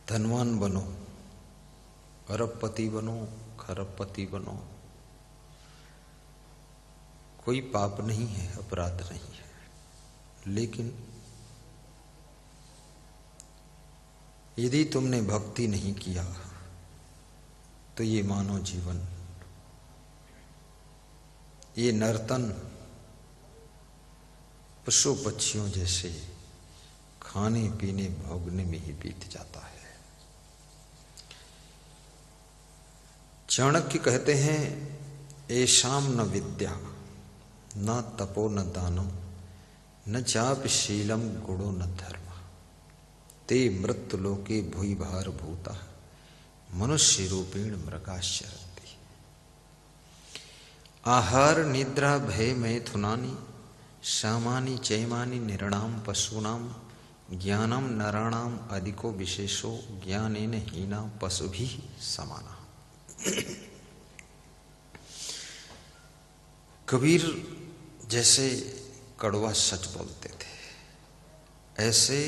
धनवान बनो, अरबपति बनो, खरबपति बनो, कोई पाप नहीं है, अपराध नहीं है। लेकिन यदि तुमने भक्ति नहीं किया तो ये मानव जीवन, ये नर्तन पशु पक्षियों जैसे खाने पीने भोगने में ही बीत जाता है। चाणक्य कहते हैं, ऐशाम न विद्या न तपो न दानम न चाप शीलम गुणो न धर्म ते मृत्यु लोके भूई भार भूता मनुष्य रूपेण मृगाश्चरन्ति। आहार निद्रा भय मैथुनानि सामानि चैमानि निर्णाम पशूनाम ज्ञानम नराणाम अधिको विशेषो ज्ञानेन हीना पशुभिः समाना। कबीर जैसे कड़वा सच बोलते थे, ऐसे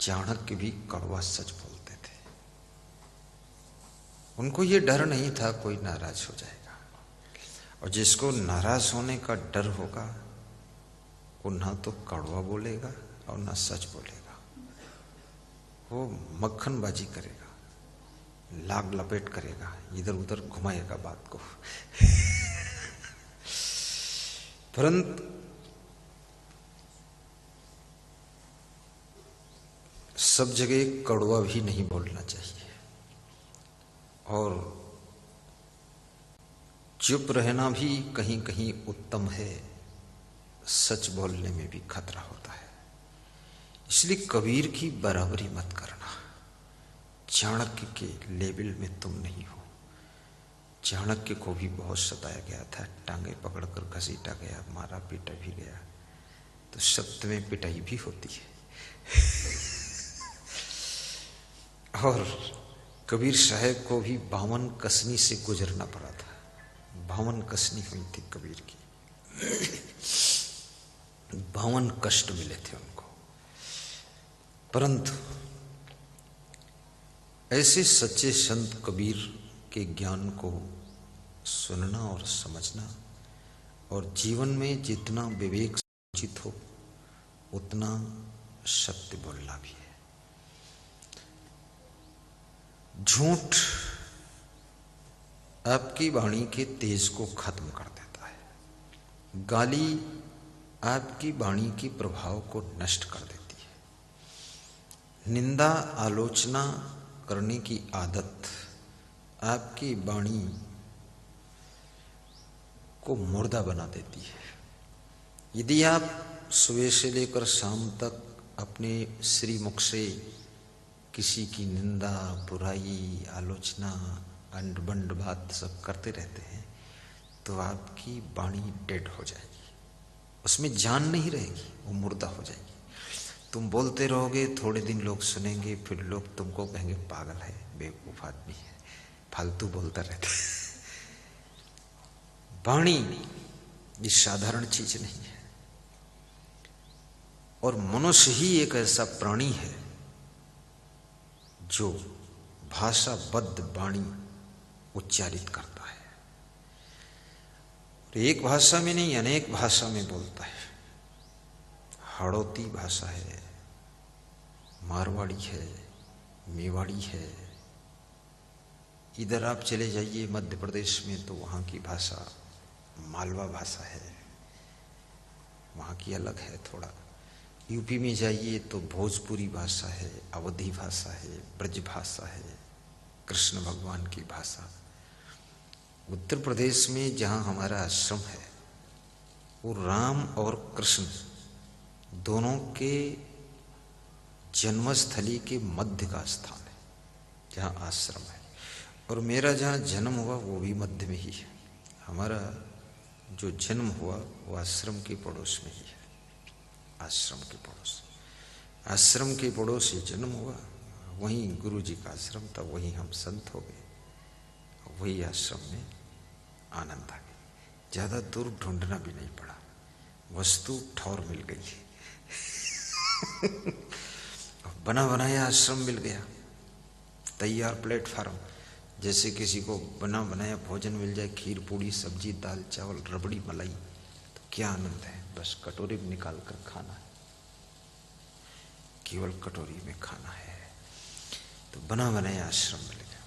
चाणक्य भी कड़वा सच बोलते थे। उनको ये डर नहीं था कोई नाराज हो जाएगा, और जिसको नाराज होने का डर होगा वो ना तो कड़वा बोलेगा और ना सच बोलेगा, वो मक्खनबाजी करेगा, लाग लपेट करेगा, इधर उधर घुमाएगा बात को। परंतु सब जगह कड़वा भी नहीं बोलना चाहिए, और चुप रहना भी कहीं कहीं उत्तम है। सच बोलने में भी खतरा होता है, इसलिए कबीर की बराबरी मत करना। चाणक्य के लेवल में तुम नहीं हो। चाणक्य को भी बहुत सताया गया था, टांगे पकड़कर घसीटा गया, मारा पीटा भी गया। तो सत्य में पिटाई भी होती है। और कबीर साहब को भी 52 कसनी से गुजरना पड़ा था। 52 कसनी हुई थी कबीर की। 52 कष्ट मिले थे उनको। परंतु ऐसे सच्चे संत कबीर के ज्ञान को सुनना और समझना, और जीवन में जितना विवेक उचित हो उतना सत्य बोलना भी है। झूठ आपकी वाणी के तेज को खत्म कर देता है। गाली आपकी वाणी के प्रभाव को नष्ट कर देती है। निंदा आलोचना करने की आदत आपकी वाणी को मुर्दा बना देती है। यदि आप सुबह से लेकर शाम तक अपने श्रीमुख से किसी की निंदा, बुराई, आलोचना, अंड-बंड बात सब करते रहते हैं, तो आपकी वाणी डेड हो जाएगी, उसमें जान नहीं रहेगी, वो मुर्दा हो जाएगी। तुम बोलते रहोगे, थोड़े दिन लोग सुनेंगे, फिर लोग तुमको कहेंगे पागल है, बेवकूफ आदमी है, फालतू बोलता रहता है। वाणी ये साधारण चीज नहीं है, और मनुष्य ही एक ऐसा प्राणी है जो भाषाबद्ध वाणी उच्चारित करता है। तो एक भाषा में नहीं, अनेक भाषा में बोलता है। हाड़ौती भाषा है, मारवाड़ी है, मेवाड़ी है। इधर आप चले जाइए मध्य प्रदेश में तो वहाँ की भाषा मालवा भाषा है, वहाँ की अलग है थोड़ा। यूपी में जाइए तो भोजपुरी भाषा है, अवधी भाषा है, ब्रज भाषा है, कृष्ण भगवान की भाषा। उत्तर प्रदेश में जहाँ हमारा आश्रम है, वो राम और कृष्ण दोनों के जन्मस्थली के मध्य का स्थान है, जहाँ आश्रम है। और मेरा जहाँ जन्म हुआ वो भी मध्य में ही है। हमारा जो जन्म हुआ वो आश्रम के पड़ोस में ही है। आश्रम के पड़ोस, आश्रम के पड़ोस ही जन्म हुआ, वहीं गुरु जी का आश्रम था, वहीं हम संत हो गए, वही आश्रम में आनंद आ गया। ज़्यादा दूर ढूंढना भी नहीं पड़ा, वस्तु ठौर मिल गई। बना बनाया आश्रम मिल गया, तैयार प्लेटफार्म। जैसे किसी को बना बनाया भोजन मिल जाए, खीर पूड़ी सब्जी दाल चावल रबड़ी मलाई, तो क्या आनंद है। बस कटोरी में निकाल कर खाना है, केवल कटोरी में खाना है। तो बना बनाया आश्रम मिल गया।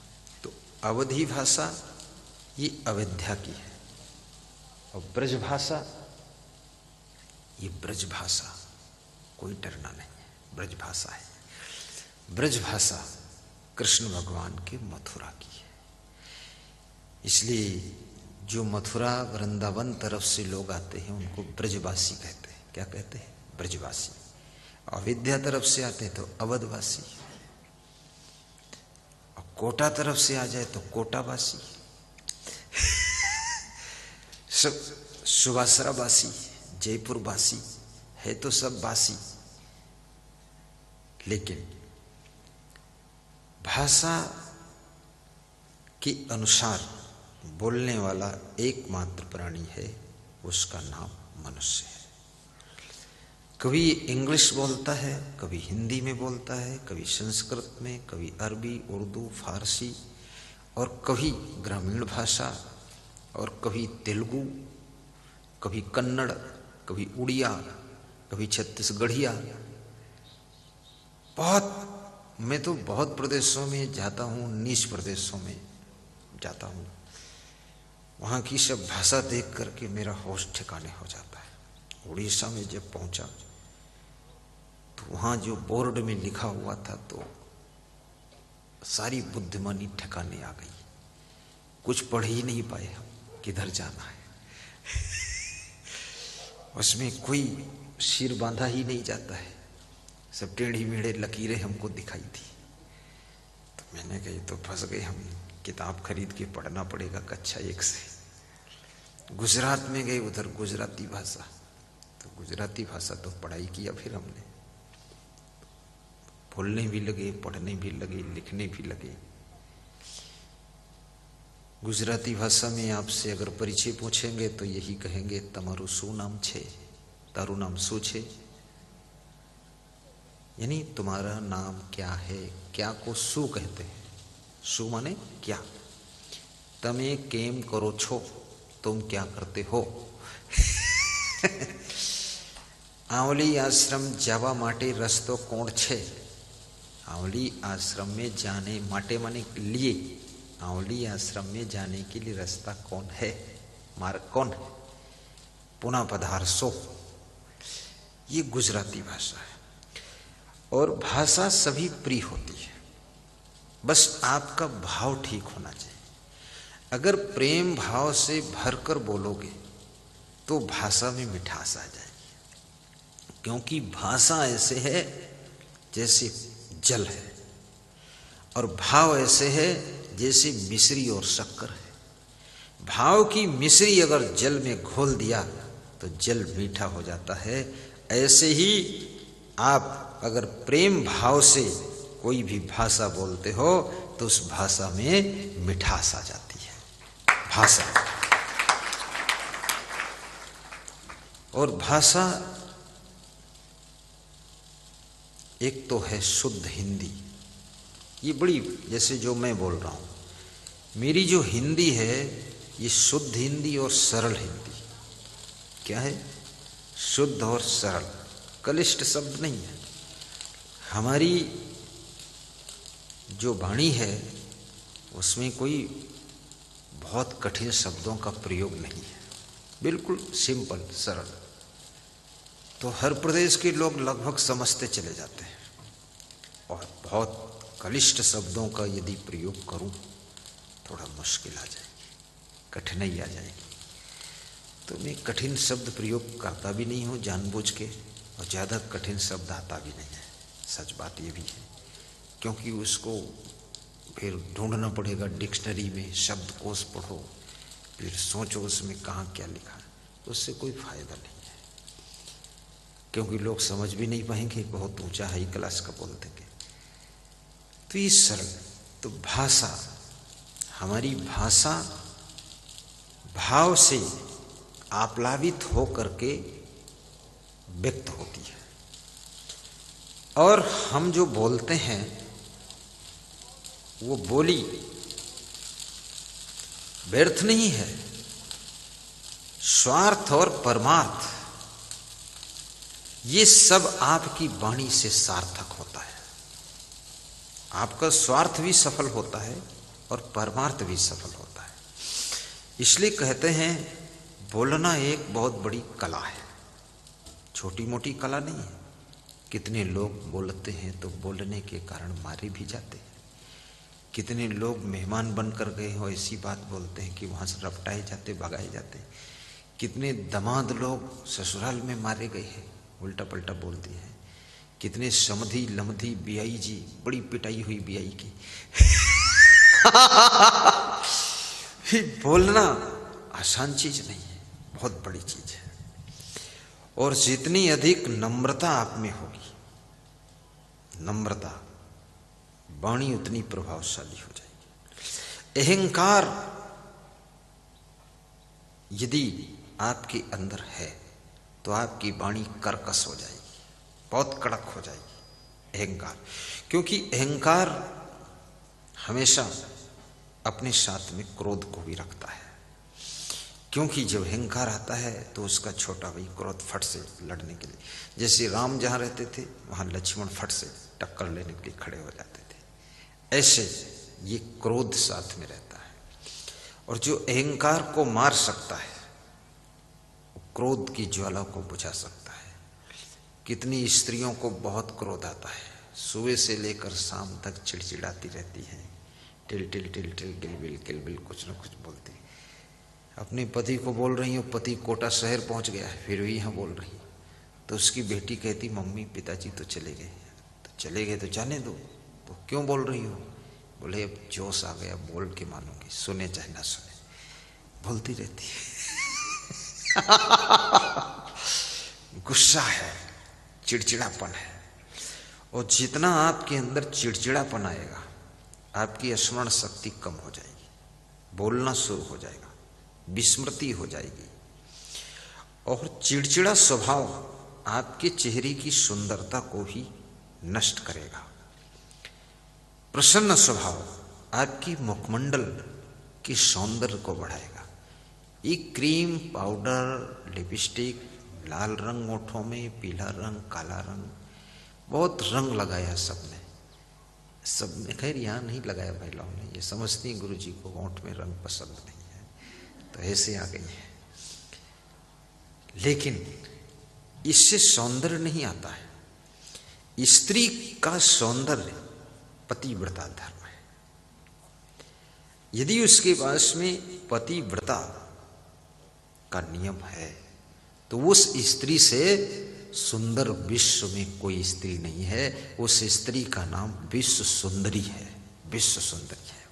तो अवधी भाषा ये अवध्या की है, और ब्रज भाषा ये ब्रज भाषा, कोई डरना नहीं है, ब्रज भाषा है। ब्रज भाषा कृष्ण भगवान के मथुरा की है। इसलिए जो मथुरा वृंदावन तरफ से लोग आते हैं उनको ब्रजवासी कहते हैं। क्या कहते हैं? ब्रजवासी। अयोध्या तरफ से आते हैं तो अवधवासी, और कोटा तरफ से आ जाए तो कोटावासी, सुवासरावासी, जयपुरवासी, है तो सब वासी। लेकिन भाषा के अनुसार बोलने वाला एकमात्र प्राणी है, उसका नाम मनुष्य है। कभी इंग्लिश बोलता है, कभी हिंदी में बोलता है, कभी संस्कृत में, कभी अरबी, उर्दू, फारसी, और कभी ग्रामीण भाषा, और कभी तेलुगु, कभी कन्नड़, कभी उड़िया, कभी छत्तीसगढ़िया। मैं तो बहुत प्रदेशों में जाता हूँ, 19 प्रदेशों में जाता हूँ। वहाँ की सब भाषा देख करके मेरा होश ठिकाने हो जाता है। उड़ीसा में जब पहुँचा तो वहाँ जो बोर्ड में लिखा हुआ था तो सारी बुद्धिमानी ठिकाने आ गई। कुछ पढ़ ही नहीं पाए हम, किधर जाना है। उसमें कोई सिर बांधा ही नहीं जाता है, सब टेढ़ी मेढ़े लकीरें हमको दिखाई थी। तो मैंने कही तो फंस गए हम, किताब खरीद के पढ़ना पड़ेगा कक्षा 1 से। गुजरात में गए, उधर गुजराती भाषा, तो गुजराती भाषा तो पढ़ाई किया फिर हमने, बोलने भी लगे, पढ़ने भी लगे, लिखने भी लगे। गुजराती भाषा में आपसे अगर परिचय पूछेंगे तो यही कहेंगे, तमारू शू नाम छे, तारू नाम शू छे, यानी तुम्हारा नाम क्या है। क्या को शू कहते हैं, शू माने क्या। तमे केम करो छो, तुम क्या करते हो। आवली आश्रम जावा माटे रस्तो कोण छे। आवली आश्रम में जाने माटे माने लिए, आवली आश्रम में जाने के लिए रास्ता कौन है, मार्ग कौन है। पुनः पधार सो, ये गुजराती भाषा है। और भाषा सभी प्रिय होती है, बस आपका भाव ठीक होना चाहिए। अगर प्रेम भाव से भरकर बोलोगे तो भाषा में मिठास आ जाएगी। क्योंकि भाषा ऐसे है जैसे जल है, और भाव ऐसे है जैसे मिश्री और शक्कर है। भाव की मिश्री अगर जल में घोल दिया तो जल मीठा हो जाता है। ऐसे ही आप अगर प्रेम भाव से कोई भी भाषा बोलते हो तो उस भाषा में मिठास आ जाती है। भाषा और भाषा एक तो है शुद्ध हिंदी, ये बड़ी, जैसे जो मैं बोल रहा हूँ, मेरी जो हिंदी है ये शुद्ध हिंदी और सरल हिंदी। क्या है? शुद्ध और सरल, कलिष्ठ शब्द नहीं है। हमारी जो वाणी है उसमें कोई बहुत कठिन शब्दों का प्रयोग नहीं है, बिल्कुल सिंपल सरल। तो हर प्रदेश के लोग लगभग समझते चले जाते हैं। और बहुत कलिष्ठ शब्दों का यदि प्रयोग करूं थोड़ा मुश्किल आ जाएगी, कठिनाई आ जाएगी। तो मैं कठिन शब्द प्रयोग करता भी नहीं हूं जानबूझ के, और ज़्यादा कठिन शब्द आता भी नहीं है। सच बात ये भी है, क्योंकि उसको फिर ढूंढना पड़ेगा डिक्शनरी में, शब्दकोश पढ़ो, फिर सोचो उसमें कहाँ क्या लिखा है, उससे कोई फायदा नहीं है। क्योंकि लोग समझ भी नहीं पाएंगे, बहुत ऊंचा हाई क्लास का बोल देंगे। तो ये सरल, तो भाषा, हमारी भाषा भाव से आप्लावित हो करके व्यक्त होती है। और हम जो बोलते हैं वो बोली व्यर्थ नहीं है। स्वार्थ और परमार्थ ये सब आपकी वाणी से सार्थक होता है। आपका स्वार्थ भी सफल होता है और परमार्थ भी सफल होता है। इसलिए कहते हैं बोलना एक बहुत बड़ी कला है, छोटी मोटी कला नहीं है। कितने लोग बोलते हैं तो बोलने के कारण मारे भी जाते हैं। कितने लोग मेहमान बनकर गए हो ऐसी बात बोलते हैं कि वहां से रपटाए जाते, भगाए जाते हैं। कितने दामाद लोग ससुराल में मारे गए हैं, उल्टा पल्टा बोलते हैं। कितने समधी लमधी बियाई जी, बड़ी पिटाई हुई बियाई की। बोलना आसान चीज नहीं है, बहुत बड़ी चीज है। और जितनी अधिक नम्रता आप में होगी, नम्रता, वाणी उतनी प्रभावशाली हो जाएगी। अहंकार यदि आपके अंदर है तो आपकी वाणी कर्कश हो जाएगी, बहुत कड़क हो जाएगी अहंकार। क्योंकि अहंकार हमेशा अपने साथ में क्रोध को भी रखता है। क्योंकि जब अहंकार आता है तो उसका छोटा भाई क्रोध फट से लड़ने के लिए, जैसे राम जहां रहते थे वहां लक्ष्मण फट से टक्कर लेने के लिए खड़े हो जाते थे, ऐसे ये क्रोध साथ में रहता है। और जो अहंकार को मार सकता है वो क्रोध की ज्वाला को बुझा सकता है। कितनी स्त्रियों को बहुत क्रोध आता है, सुबह से लेकर शाम तक चिड़चिड़ाती रहती हैं, टिल टिल टिल टिल किलबिल किलबिल कुछ न कुछ बोलती। अपने पति को बोल रही हो, पति कोटा शहर पहुंच गया है फिर भी यहाँ बोल रही, तो उसकी बेटी कहती मम्मी पिताजी तो चले गए। तो चले गए तो जाने दो, तो क्यों बोल रही हो? बोले अब जोश आ गया, बोल के मानूंगी, सुने चाहे ना सुने, बोलती रहती है। गुस्सा है, चिड़चिड़ापन है। और जितना आपके अंदर चिड़चिड़ापन आएगा आपकी स्मरण शक्ति कम हो जाएगी, बोलना शुरू हो जाएगा, विस्मृति हो जाएगी। और चिड़चिड़ा स्वभाव आपके चेहरे की सुंदरता को ही नष्ट करेगा। प्रसन्न स्वभाव आपकी मुखमंडल के सौंदर्य को बढ़ाएगा। ये क्रीम, पाउडर, लिपस्टिक, लाल रंग ओठों में, पीला रंग, काला रंग, बहुत रंग लगाया सबने। खैर यहाँ नहीं लगाया महिलाओं ने, ये समझती हैं गुरु जी को ओठ में रंग पसंद नहीं है तो ऐसे आ गई है। लेकिन इससे सौंदर्य नहीं आता है। स्त्री का सौंदर्य पतिव्रता धर्म है। यदि उसके पास में पतिव्रता का नियम है तो उस स्त्री से सुंदर विश्व में कोई स्त्री नहीं है। उस स्त्री का नाम विश्व सुंदरी है, विश्व सुंदरी है,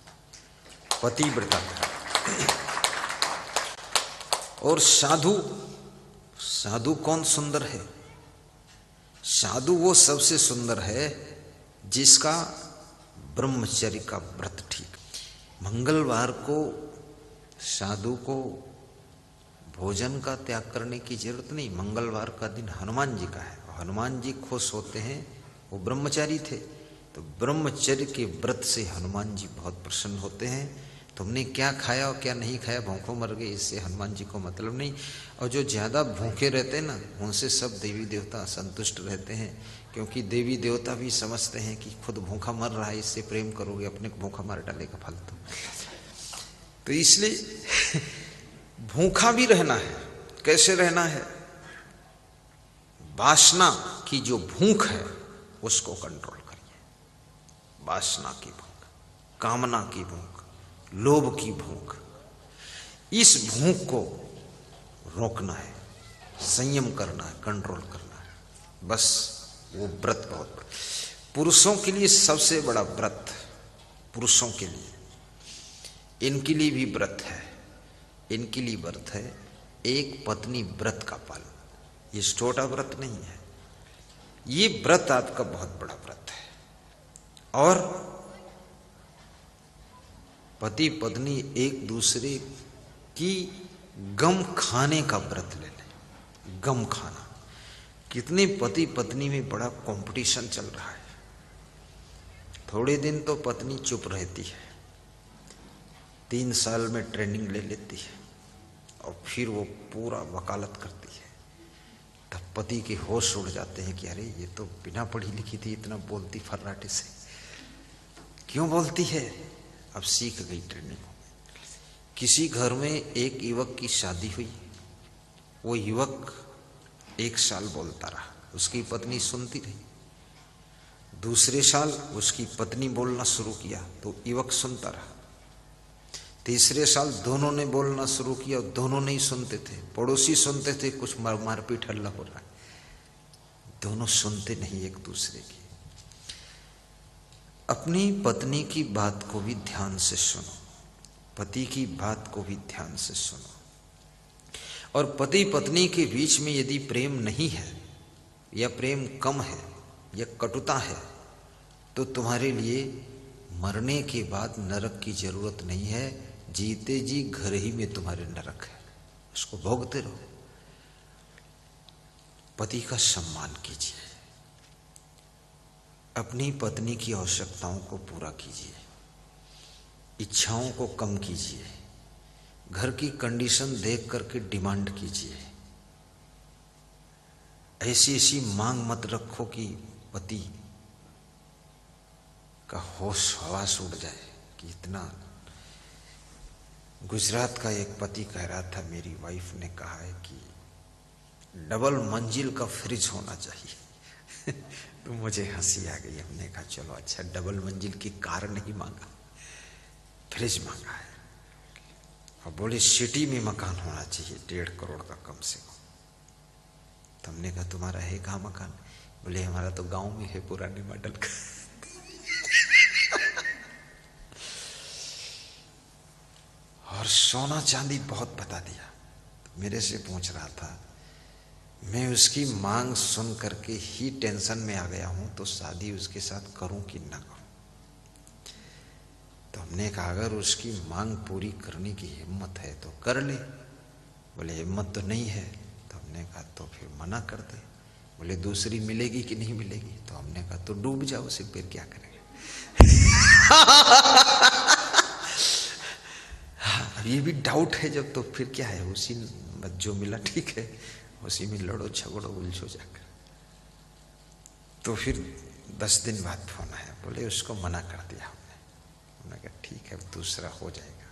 पतिव्रता धर्म। और साधु, साधु कौन सुंदर है? साधु वो सबसे सुंदर है जिसका ब्रह्मचर्य का व्रत ठीक। मंगलवार को साधु को भोजन का त्याग करने की जरूरत नहीं। मंगलवार का दिन हनुमान जी का है, हनुमान जी खुश होते हैं, वो ब्रह्मचारी थे, तो ब्रह्मचर्य के व्रत से हनुमान जी बहुत प्रसन्न होते हैं। तुमने क्या खाया और क्या नहीं खाया, भूखों मर गए, इससे हनुमान जी को मतलब नहीं। और जो ज्यादा भूखे रहते हैं ना, उनसे सब देवी देवता संतुष्ट रहते हैं, क्योंकि देवी देवता भी समझते हैं कि खुद भूखा मर रहा है, इससे प्रेम करोगे, अपने को भूखा मार डालेगा फालतू। तो इसलिए भूखा भी रहना है। कैसे रहना है? वासना की जो भूख है उसको कंट्रोल करिए। वासना की भूख, कामना की भूख, लोभ की भूख, इस भूख को रोकना है, संयम करना है, कंट्रोल करना है। बस वो व्रत बहुत बड़ा, पुरुषों के लिए सबसे बड़ा व्रत, पुरुषों के लिए, इनके लिए भी व्रत है। इनके लिए व्रत है एक पत्नी व्रत का पालन। ये छोटा व्रत नहीं है, ये व्रत आपका बहुत बड़ा व्रत है। और पति पत्नी एक दूसरे की गम खाने का व्रत ले लें। गम खाना, कितने पति पत्नी में बड़ा कंपटीशन चल रहा है। थोड़े दिन तो पत्नी चुप रहती है, 3 साल में ट्रेनिंग ले लेती है और फिर वो पूरा वकालत करती है। तब पति के होश उड़ जाते हैं कि अरे ये तो बिना पढ़ी लिखी थी, इतना बोलती फर्राटे से, क्यों बोलती है? अब सीख गई ट्रेनिंग। किसी घर में एक युवक की शादी हुई, वो युवक 1 साल बोलता रहा, उसकी पत्नी सुनती रही। दूसरे साल उसकी पत्नी बोलना शुरू किया तो युवक सुनता रहा। तीसरे साल दोनों ने बोलना शुरू किया और दोनों नहीं सुनते थे। पड़ोसी सुनते थे कुछ मारपीट हल्ला हो रहा है, दोनों सुनते नहीं एक दूसरे की। अपनी पत्नी की बात को भी ध्यान से सुनो, पति की बात को भी ध्यान से सुनो। और पति पत्नी के बीच में यदि प्रेम नहीं है या प्रेम कम है या कटुता है तो तुम्हारे लिए मरने के बाद नरक की जरूरत नहीं है, जीते जी घर ही में तुम्हारे नरक है, उसको भोगते रहो। पति का सम्मान कीजिए, अपनी पत्नी की आवश्यकताओं को पूरा कीजिए, इच्छाओं को कम कीजिए, घर की कंडीशन देख करके डिमांड कीजिए। ऐसी ऐसी मांग मत रखो कि पति का होश हवास उड़ जाए कि इतना। गुजरात का एक पति कह रहा था, मेरी वाइफ ने कहा है कि डबल मंजिल का फ्रिज होना चाहिए। तो मुझे हंसी आ गई। हमने कहा चलो अच्छा, डबल मंजिल की कार नहीं मांगा, फ्रिज मांगा है। और बोले सिटी में मकान होना चाहिए 1.5 करोड़ का कम से कम। तो हमने कहा तुम्हारा है कहाँ मकान? बोले हमारा तो गांव में है, पुराने मॉडल का। और सोना चांदी बहुत बता दिया। मेरे से पूछ रहा था, मैं उसकी मांग सुन करके ही टेंशन में आ गया हूं, तो शादी उसके साथ करूं कि ना करूं। तो हमने कहा अगर उसकी मांग पूरी करने की हिम्मत है तो कर ले। बोले हिम्मत तो नहीं है। तो हमने कहा तो फिर मना कर दे। बोले दूसरी मिलेगी कि नहीं मिलेगी? तो हमने कहा तो डूब जाओ उसे, फिर क्या करेंगे। अब ये भी डाउट है जब, तो फिर क्या है, उसी जो मिला ठीक है, उसी में लड़ो झगड़ो उलझो जाकर। तो फिर 10 दिन बाद फोन आया, बोले उसको मना कर दिया हमने कहा ठीक है अब दूसरा हो जाएगा।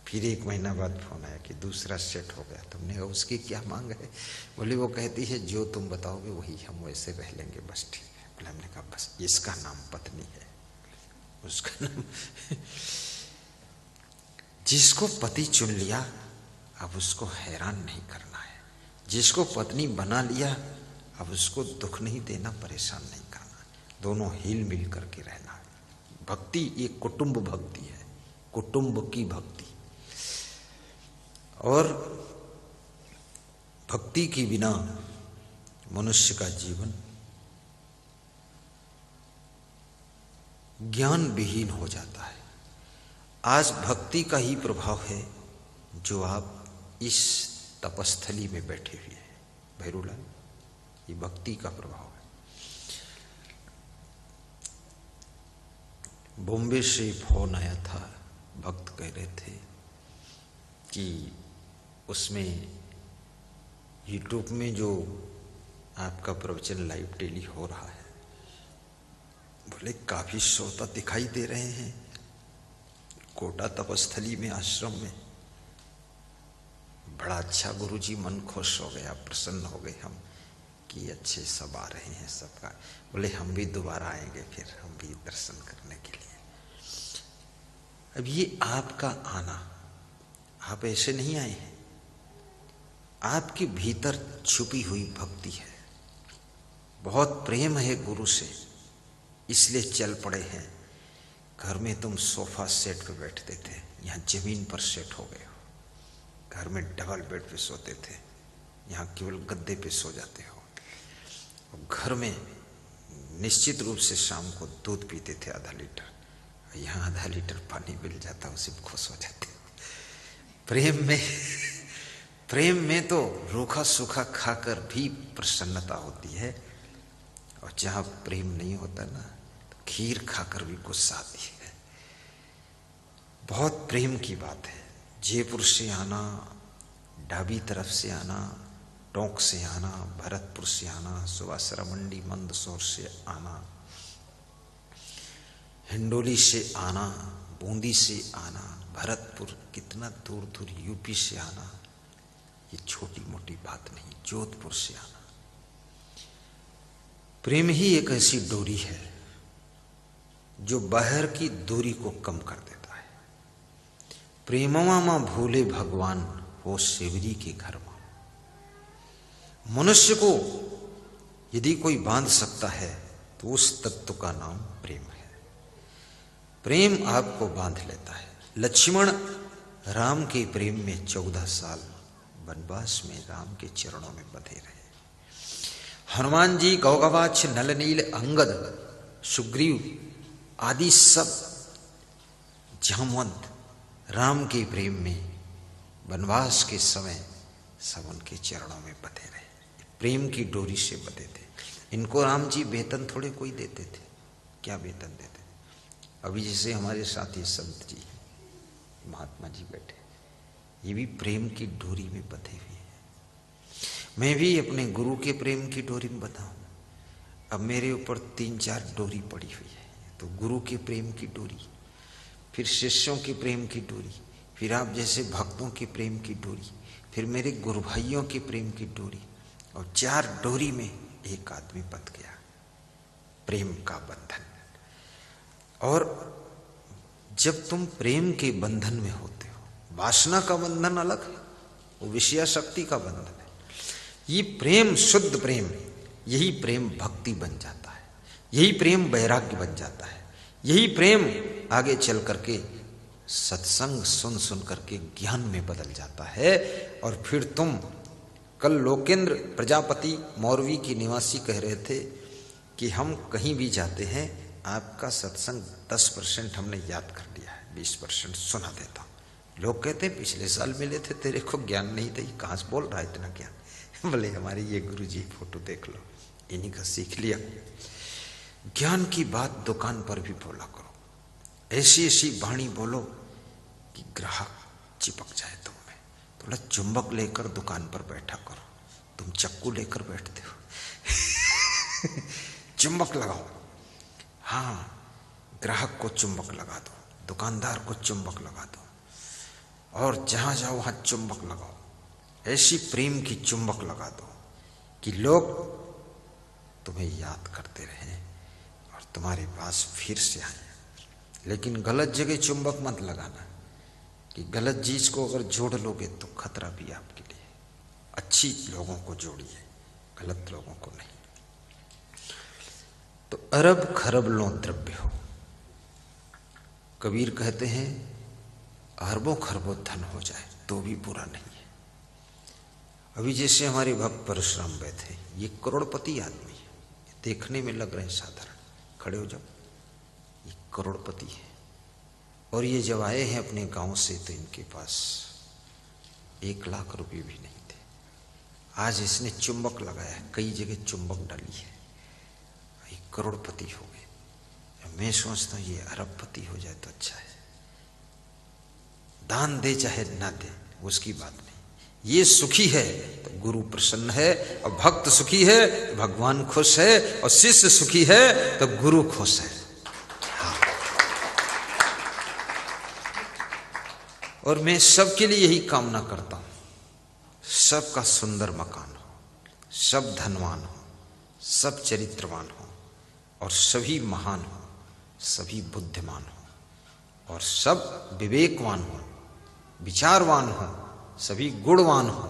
फिर 1 महीना बाद फोन आया कि दूसरा सेट हो गया। तुमने कहा उसकी क्या मांग है? बोले वो कहती है जो तुम बताओगे वही हम वैसे रह लेंगे, बस ठीक है। बोले हमने कहा बस इसका नाम पत्नी है, उसका नाम। जिसको पति चुन लिया अब उसको हैरान नहीं करना है, जिसको पत्नी बना लिया अब उसको दुख नहीं देना, परेशान नहीं करना, दोनों हिल मिल करके रहना है। भक्ति ये कुटुंब भक्ति है, कुटुंब की भक्ति। और भक्ति के बिना मनुष्य का जीवन ज्ञान विहीन हो जाता है। आज भक्ति का ही प्रभाव है जो आप इस तपस्थली में बैठे हुए हैं। भैरूलाल, ये भक्ति का प्रभाव है। बॉम्बे से फोन आया था, भक्त कह रहे थे कि उसमें यूट्यूब में जो आपका प्रवचन लाइव डेली हो रहा है, बोले काफी श्रोता दिखाई दे रहे हैं कोटा तपस्थली में, आश्रम में। बड़ा अच्छा गुरुजी, मन खुश हो गया, प्रसन्न हो गए हम कि अच्छे सब आ रहे हैं सबका। बोले हम भी दोबारा आएंगे, फिर हम भी दर्शन करने के लिए। अब ये आपका आना, आप ऐसे नहीं आए हैं, आपके भीतर छुपी हुई भक्ति है, बहुत प्रेम है गुरु से, इसलिए चल पड़े हैं। घर में तुम सोफा सेट पे बैठते थे, यहाँ जमीन पर सेट हो गए हो। घर में डबल बेड पे सोते थे, यहाँ केवल गद्दे पे सो जाते हो। और घर में निश्चित रूप से शाम को दूध पीते थे 1/2 लीटर, यहाँ 1/2 लीटर पानी मिल जाता, उसी में खुश हो जाते हो। प्रेम में प्रेम में तो रूखा सूखा खाकर भी प्रसन्नता होती है, और जहां प्रेम नहीं होता ना, तो खीर खाकर भी गुस्सा आती है। बहुत प्रेम की बात है। जयपुर से आना, ढाबी तरफ से आना, टोंक से आना, भरतपुर से आना, सुवासरा मंडी मंदसौर से आना, हिंडोली से आना, बूंदी से आना, भरतपुर, कितना दूर दूर यूपी से आना, ये छोटी मोटी बात नहीं। जोधपुर से आना, प्रेम ही एक ऐसी डोरी है जो बाहर की दूरी को कम कर देता है। प्रेमवा मां भूले भगवान हो सेवरी के घर में। मनुष्य को यदि कोई बांध सकता है तो उस तत्व का नाम प्रेम है। प्रेम आपको बांध लेता है। लक्ष्मण राम के प्रेम में 14 साल वनवास में राम के चरणों में बंधे रहे। हनुमान जी, गौगवाक्ष, नलनील, अंगद, सुग्रीव आदि सब जामवंत राम के प्रेम में वनवास के समय सब उनके चरणों में बंधे रहे। प्रेम की डोरी से बंधे थे। इनको राम जी वेतन थोड़े कोई देते थे, क्या वेतन देते थे? अभी जैसे हमारे साथी संत जी, महात्मा जी बैठे, ये भी प्रेम की डोरी में बंधे हुए हैं। मैं भी अपने गुरु के प्रेम की डोरी में बंधा हूं। अब मेरे ऊपर 3-4 डोरी पड़ी हुई है। तो गुरु के प्रेम की डोरी, फिर शिष्यों के प्रेम की डोरी, फिर आप जैसे भक्तों के प्रेम की डोरी, फिर मेरे गुरु भाइयों के प्रेम की डोरी, और 4 डोरी में एक आदमी बंध गया, प्रेम का बंधन। और जब तुम प्रेम के बंधन में होते हो, वासना का बंधन अलग है, वो विषया शक्ति का बंधन है। ये प्रेम, शुद्ध प्रेम, यही प्रेम भक्ति बन जाता है, यही प्रेम वैराग्य बन जाता है, यही प्रेम आगे चल करके सत्संग सुन सुन करके ज्ञान में बदल जाता है। और फिर तुम, कल लोकेंद्र प्रजापति मौरवी के निवासी कह रहे थे कि हम कहीं भी जाते हैं, आपका सत्संग 10% हमने याद कर लिया है, 20% सुना देता हूं। लोग कहते हैं पिछले साल मिले थे, तेरे को ज्ञान नहीं था, ये कहां से बोल रहा है इतना ज्ञान? बोले हमारी ये गुरु जी फोटो देख लो, इन्हीं का सीख लिया। ज्ञान की बात दुकान पर भी बोला करो, ऐसी ऐसी वाणी बोलो कि ग्राहक चिपक जाए तुम में। थोड़ा चुंबक लेकर दुकान पर बैठा करो, तुम चक्कू लेकर बैठते हो। चुंबक लगाओ, हाँ, ग्राहक को चुंबक लगा दो, दुकानदार को चुंबक लगा दो, और जहां जाओ वहां चुंबक लगाओ। ऐसी प्रेम की चुंबक लगा दो कि लोग तुम्हें याद करते रहें और तुम्हारे पास फिर से आए। लेकिन गलत जगह चुंबक मत लगाना, कि गलत चीज को अगर जोड़ लोगे तो खतरा भी आपके लिए। अच्छी लोगों को जोड़िए, गलत लोगों को नहीं। तो अरब खरब लो द्रव्य हो, कबीर कहते हैं अरबों खरबों धन हो जाए तो भी बुरा नहीं है। अभी जैसे हमारे भक्त परशुराम बैठे, ये करोड़पति आदमी है, देखने में लग रहे हैं साधारण, खड़े हो जाओ, ये करोड़पति है। और ये जब आए हैं अपने गांव से तो इनके पास 1 लाख रुपए भी नहीं थे। आज इसने चुंबक लगाया, कई जगह चुंबक डाली है, ये करोड़पति हो गए। मैं सोचता हूं ये अरबपति हो जाए तो अच्छा है। दान दे चाहे ना दे, उसकी बात नहीं। ये सुखी है तो गुरु प्रसन्न है, और भक्त सुखी है तो भगवान खुश है, और शिष्य सुखी है तो गुरु खुश है। हाँ। और मैं सबके लिए यही कामना करता हूं, सबका सुंदर मकान हो, सब धनवान हो, सब चरित्रवान हो, और सभी महान हो, सभी बुद्धिमान हो, और सब विवेकवान हो, विचारवान हो, सभी गुणवान हो,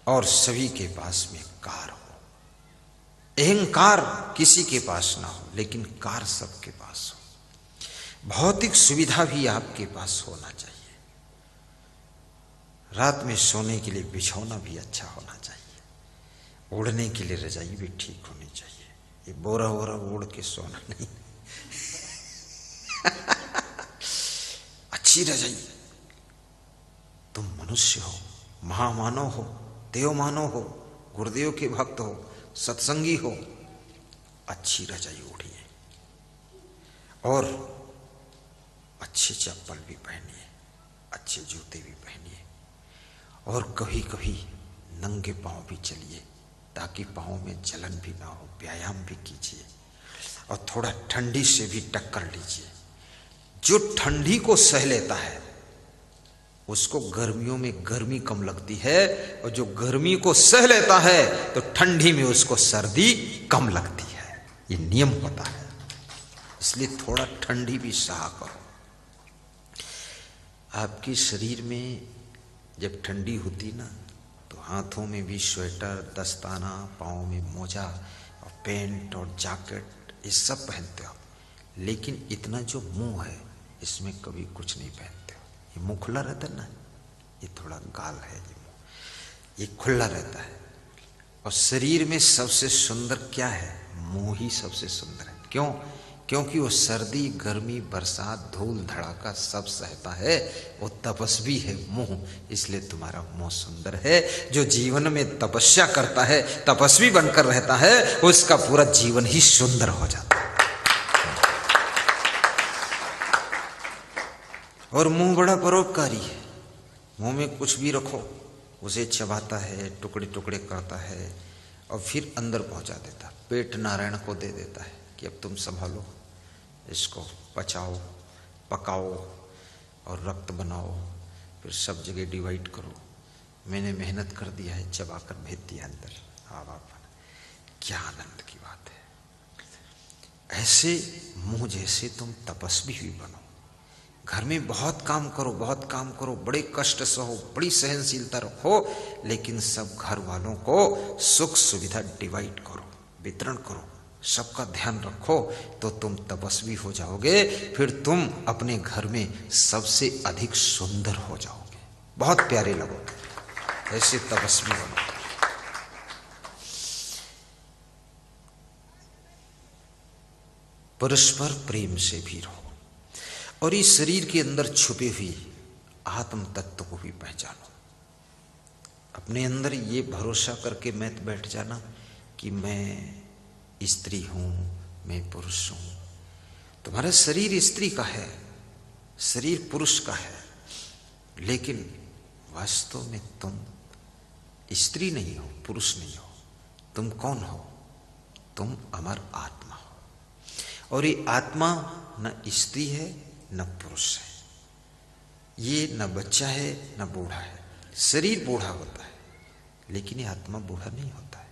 और सभी के पास में कार हो। अहंकार किसी के पास ना हो, लेकिन कार सबके पास हो। भौतिक सुविधा भी आपके पास होना चाहिए। रात में सोने के लिए बिछौना भी अच्छा होना चाहिए, ओढ़ने के लिए रजाई भी ठीक होनी चाहिए। ये बोरा वोरा ओढ़ के सोना नहीं। अच्छी रजाई। तुम मनुष्य हो, महामानव हो, देवमानव हो, गुरुदेव के भक्त हो, सत्संगी हो, अच्छी रजाई ओढ़िए और अच्छे चप्पल भी पहनिए, अच्छे जूते भी पहनिए और कभी कभी नंगे पांव भी चलिए ताकि पांव में जलन भी ना हो। व्यायाम भी कीजिए और थोड़ा ठंडी से भी टक्कर लीजिए। जो ठंडी को सह लेता है उसको गर्मियों में गर्मी कम लगती है और जो गर्मी को सह लेता है तो ठंडी में उसको सर्दी कम लगती है। ये नियम होता है, इसलिए थोड़ा ठंडी भी सहा करो। आपके शरीर में जब ठंडी होती ना तो हाथों में भी स्वेटर, दस्ताना, पाँव में मोजा और पैंट और जैकेट ये सब पहनते हो, लेकिन इतना जो मुंह है इसमें कभी कुछ नहीं पहनते हो। ये मुंह खुला रहता है ना, ये थोड़ा गाल है, ये मुंह ये खुला रहता है। और शरीर में सबसे सुंदर क्या है? मुंह ही सबसे सुंदर है। क्यों? क्योंकि वो सर्दी, गर्मी, बरसात, धूल, धड़ाका सब सहता है। वो तपस्वी है मुंह, इसलिए तुम्हारा मुंह सुंदर है। जो जीवन में तपस्या करता है, तपस्वी बनकर रहता है, उसका पूरा जीवन ही सुंदर हो जाता है। और मुंह बड़ा परोपकारी है। मुंह में कुछ भी रखो उसे चबाता है, टुकड़े टुकड़े करता है और फिर अंदर पहुंचा देता। पेट नारायण को दे देता है कि अब तुम संभालो, इसको पचाओ, पकाओ और रक्त बनाओ, फिर सब जगह डिवाइड करो। मैंने मेहनत कर दिया है, चबाकर भेज दिया अंदर। हाँ बाबा, क्या आनंद की बात है। ऐसे मुंह जैसे तुम तपस्वी भी बनो। घर में बहुत काम करो, बहुत काम करो, बड़े कष्ट सहो, बड़ी सहनशीलता रखो, लेकिन सब घर वालों को सुख सुविधा डिवाइड करो, वितरण करो, सबका ध्यान रखो, तो तुम तपस्वी हो जाओगे। फिर तुम अपने घर में सबसे अधिक सुंदर हो जाओगे, बहुत प्यारे लगोगे। ऐसे तपस्वी बनो। परस्पर प्रेम से भी रहो और इस शरीर के अंदर छुपे हुए आत्म तत्व को भी पहचानो। अपने अंदर ये भरोसा करके मत बैठ जाना कि मैं स्त्री हूं, मैं पुरुष हूं। तुम्हारा शरीर स्त्री का है, शरीर पुरुष का है, लेकिन वास्तव में तुम स्त्री नहीं हो, पुरुष नहीं हो। तुम कौन हो? तुम अमर आत्मा हो। और ये आत्मा न स्त्री है न पुरुष है, ये न बच्चा है न बूढ़ा है। शरीर बूढ़ा होता है लेकिन ये आत्मा बूढ़ा नहीं होता है।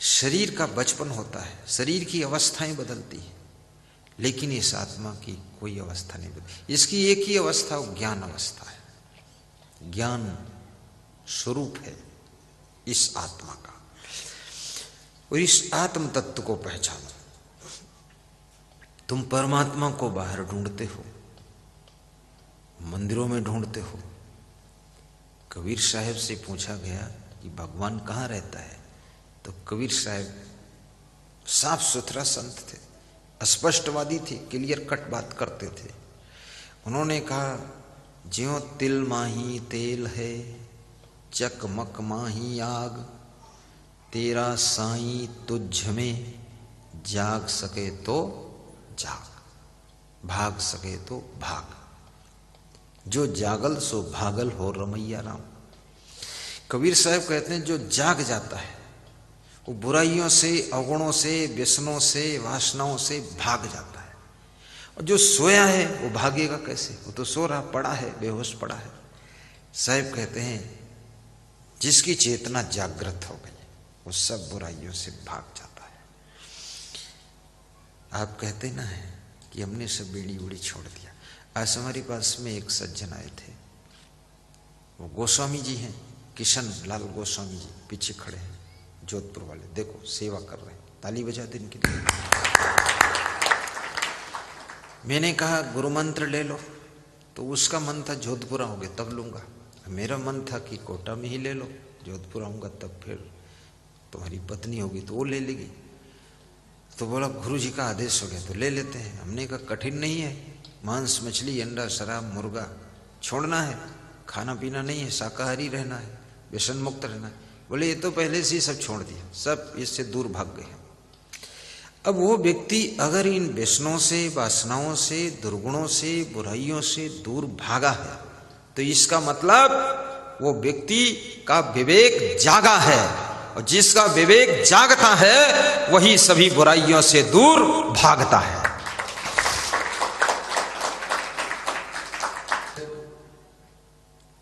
शरीर का बचपन होता है, शरीर की अवस्थाएं बदलती हैं, लेकिन इस आत्मा की कोई अवस्था नहीं बदलती। इसकी एक ही अवस्था ज्ञान अवस्था है। ज्ञान स्वरूप है इस आत्मा का। और इस आत्म तत्व को पहचानो। तुम परमात्मा को बाहर ढूंढते हो, मंदिरों में ढूंढते हो। कबीर साहब से पूछा गया कि भगवान कहाँ रहता है, तो कबीर साहब साफ सुथरा संत थे, स्पष्टवादी थे, क्लियर कट बात करते थे। उन्होंने कहा, ज्यों तिल माही तेल है, चकमक माही आग, तेरा साईं तुझ में जाग सके तो जाग, भाग सके तो भाग। जो जागल सो भागल हो रमैया राम। कबीर साहब कहते हैं जो जाग जाता है वो बुराइयों से, अवगुणों से, व्यसनों से, वासनाओं से भाग जाता है। और जो सोया है वो भागेगा कैसे? वो तो सो रहा, पड़ा है, बेहोश पड़ा है। साहब कहते हैं जिसकी चेतना जागृत हो गई वो सब बुराइयों से भाग जाता है। आप कहते ना है कि हमने सब बीड़ी उड़ी छोड़ दिया। आज हमारे पास में एक सज्जन आए थे, वो गोस्वामी जी हैं, किशन लाल गोस्वामी जी, पीछे खड़े हैं, जोधपुर वाले। देखो सेवा कर रहे हैं, ताली बजा दे इनके लिए। मैंने कहा गुरु मंत्र ले लो, तो उसका मन था जोधपुर आओगे तब लूंगा। मेरा मन था कि कोटा में ही ले लो, जोधपुर आऊंगा तब फिर तुम्हारी पत्नी होगी तो वो ले लेगी। तो बोला गुरु जी का आदेश हो गया तो ले लेते हैं। हमने कहा कठिन नहीं है, मांस, मछली, अंडा, शराब, मुर्गा छोड़ना है, खाना पीना नहीं है, शाकाहारी रहना है। व्यसन मुक्त रहना है। बोले ये तो पहले से ही सब छोड़ दिया, सब इससे दूर भाग गए। अब वो व्यक्ति अगर इन व्यसनों से, वासनाओं से, दुर्गुणों से, बुराइयों से दूर भागा है तो इसका मतलब वो व्यक्ति का विवेक जागा है, और जिसका विवेक जागता है वही सभी बुराइयों से दूर भागता है।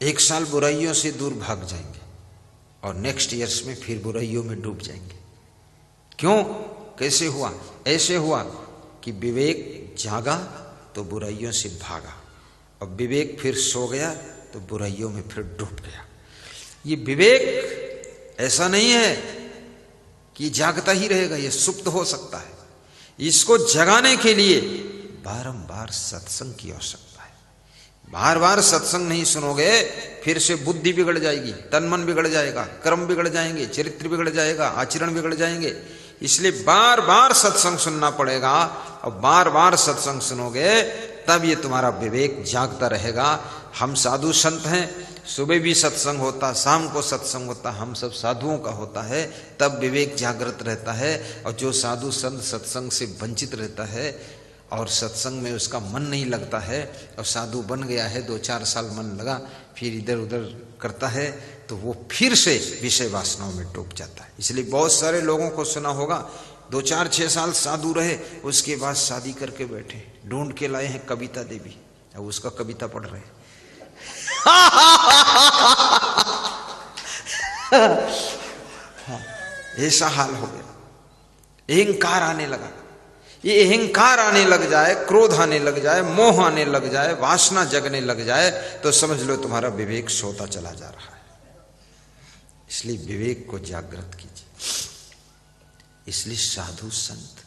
एक साल बुराइयों से दूर भाग जाएंगे और नेक्स्ट ईयर्स में फिर बुराइयों में डूब जाएंगे। क्यों? कैसे हुआ? ऐसे हुआ कि विवेक जागा तो बुराइयों से भागा, और विवेक फिर सो गया तो बुराइयों में फिर डूब गया। ये विवेक ऐसा नहीं है कि जागता ही रहेगा, ये सुप्त हो सकता है। इसको जगाने के लिए बारंबार सत्संग की आवश्यकता है। बार बार सत्संग नहीं सुनोगे फिर से बुद्धि बिगड़ जाएगी, तन मन बिगड़ जाएगा, कर्म बिगड़ जाएंगे, चरित्र बिगड़ जाएगा, आचरण बिगड़ जाएंगे। इसलिए बार बार सत्संग सुनना पड़ेगा, और बार बार सत्संग सुनोगे तब ये तुम्हारा विवेक जागता रहेगा। हम साधु संत हैं, सुबह भी सत्संग होता, शाम को सत्संग होता, हम सब साधुओं का होता है, तब विवेक जागृत रहता है। और जो साधु संत सत्संग से वंचित रहता है और सत्संग में उसका मन नहीं लगता है, और साधु बन गया है, 2-4 साल मन लगा, फिर इधर उधर करता है, तो वो फिर से विषय वासनाओं में डूब जाता है। इसलिए बहुत सारे लोगों को सुना होगा 2-4-6 साल साधु रहे, उसके बाद शादी करके बैठे, ढूंढ के लाए हैं कविता देवी, अब उसका कविता पढ़ रहे हैं। ऐसा हाल हो गया। अहंकार आने लगा। ये अहंकार आने लग जाए, क्रोध आने लग जाए, मोह आने लग जाए, वासना जगने लग जाए, तो समझ लो तुम्हारा विवेक सोता चला जा रहा है। इसलिए विवेक को जागृत कीजिए। इसलिए साधु संत